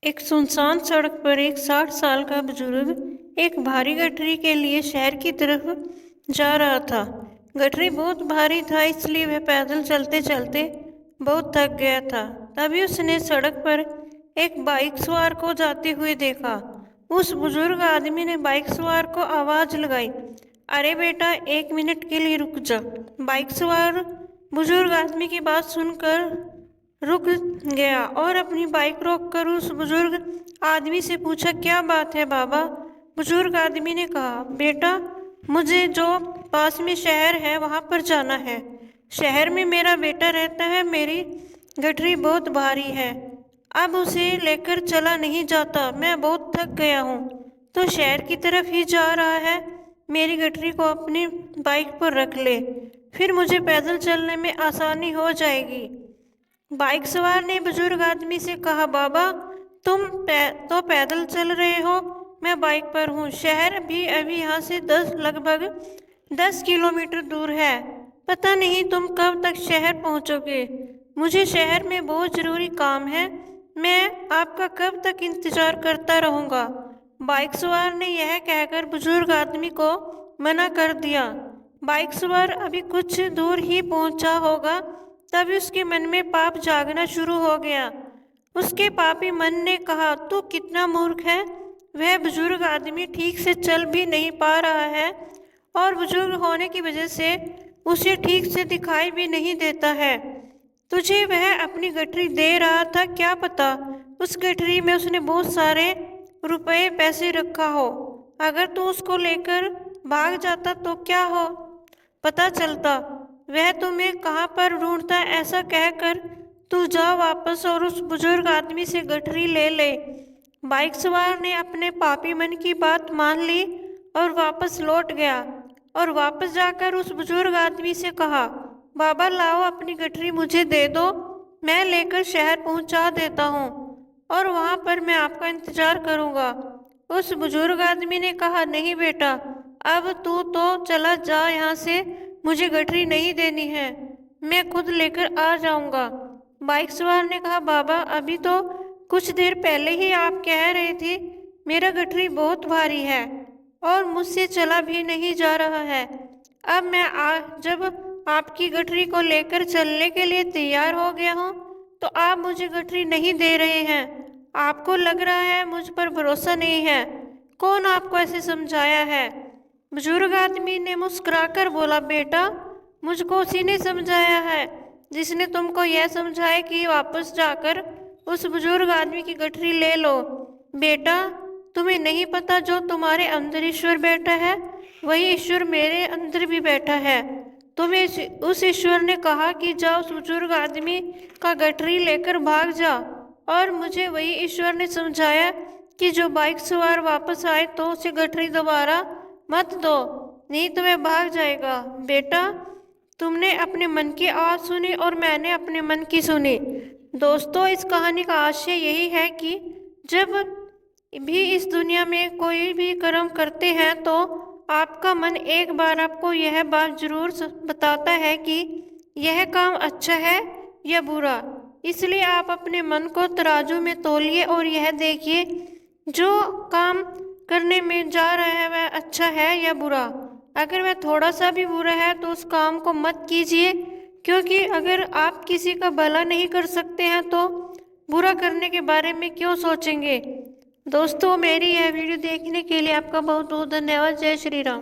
एक सुनसान सड़क पर एक 60 साल का बुजुर्ग एक भारी गठरी के लिए शहर की तरफ जा रहा था। गठरी बहुत भारी था, इसलिए वह पैदल चलते चलते बहुत थक गया था। तभी उसने सड़क पर एक बाइक सवार को जाते हुए देखा। उस बुजुर्ग आदमी ने बाइक सवार को आवाज लगाई, अरे बेटा, 1 मिनट के लिए रुक जा। बाइक सवार बुजुर्ग आदमी की बात सुनकर रुक गया और अपनी बाइक रोककर उस बुजुर्ग आदमी से पूछा, क्या बात है बाबा? बुजुर्ग आदमी ने कहा, बेटा, मुझे जो पास में शहर है वहां पर जाना है। शहर में मेरा बेटा रहता है, मेरी गठरी बहुत भारी है, अब उसे लेकर चला नहीं जाता, मैं बहुत थक गया हूँ, तो शहर की तरफ ही जा रहा है। मेरी गठरी को अपनी बाइक पर रख ले, फिर मुझे पैदल चलने में आसानी हो जाएगी। बाइक सवार ने बुजुर्ग आदमी से कहा, बाबा, तुम तो पैदल चल रहे हो, मैं बाइक पर हूँ। शहर भी अभी यहाँ से लगभग 10 किलोमीटर दूर है। पता नहीं तुम कब तक शहर पहुँचोगे। मुझे शहर में बहुत ज़रूरी काम है, मैं आपका कब तक इंतज़ार करता रहूँगा। बाइक सवार ने यह कहकर बुजुर्ग आदमी को मना कर दिया। बाइक सवार अभी कुछ दूर ही पहुँचा होगा, तभी उसके मन में पाप जागना शुरू हो गया। उसके पापी मन ने कहा, तू कितना मूर्ख है। वह बुजुर्ग आदमी ठीक से चल भी नहीं पा रहा है और बुजुर्ग होने की वजह से उसे ठीक से दिखाई भी नहीं देता है। तुझे वह अपनी गठरी दे रहा था, क्या पता उस गठरी में उसने बहुत सारे रुपए पैसे रखा हो। अगर तू उसको लेकर भाग जाता तो क्या हो पता चलता। वह तुम्हें कहाँ पर ढूंढता, ऐसा कहकर तू जा वापस और उस बुजुर्ग आदमी से गठरी ले ले। बाइक सवार ने अपने पापी मन की बात मान ली और वापस लौट गया और वापस जाकर उस बुजुर्ग आदमी से कहा, बाबा, लाओ अपनी गठरी मुझे दे दो, मैं लेकर शहर पहुंचा देता हूँ और वहाँ पर मैं आपका इंतजार करूँगा। उस बुजुर्ग आदमी ने कहा, नहीं बेटा, अब तू तो चला जा यहाँ से, मुझे गठरी नहीं देनी है, मैं खुद लेकर आ जाऊंगा। बाइक सवार ने कहा, बाबा, अभी तो कुछ देर पहले ही आप कह रहे थे मेरा गठरी बहुत भारी है और मुझसे चला भी नहीं जा रहा है। अब मैं जब आपकी गठरी को लेकर चलने के लिए तैयार हो गया हूँ तो आप मुझे गठरी नहीं दे रहे हैं। आपको लग रहा है मुझ पर भरोसा नहीं है। कौन आपको ऐसे समझाया है? बुजुर्ग आदमी ने मुस्कुराकर बोला, बेटा, मुझको उसी ने समझाया है जिसने तुमको यह समझाया कि वापस जाकर उस बुजुर्ग आदमी की गठरी ले लो। बेटा, तुम्हें नहीं पता जो तुम्हारे अंदर ईश्वर बैठा है वही ईश्वर मेरे अंदर भी बैठा है। तुम्हें उस ईश्वर ने कहा कि जाओ उस बुजुर्ग आदमी का गठरी लेकर भाग जा, और मुझे वही ईश्वर ने समझाया कि जो बाइक सवार वापस आए तो उसे गठरी दोबारा मत दो, नहीं तो वह भाग जाएगा। बेटा, तुमने अपने मन की आवाज़ सुनी और मैंने अपने मन की सुनी। दोस्तों, इस कहानी का आशय यही है कि जब भी इस दुनिया में कोई भी कर्म करते हैं तो आपका मन एक बार आपको यह बात जरूर बताता है कि यह काम अच्छा है या बुरा। इसलिए आप अपने मन को तराजू में तौलिए और यह देखिए जो काम करने में जा रहा है वह अच्छा है या बुरा। अगर वह थोड़ा सा भी बुरा है तो उस काम को मत कीजिए, क्योंकि अगर आप किसी का भला नहीं कर सकते हैं तो बुरा करने के बारे में क्यों सोचेंगे। दोस्तों, मेरी यह वीडियो देखने के लिए आपका बहुत बहुत धन्यवाद। जय श्री राम।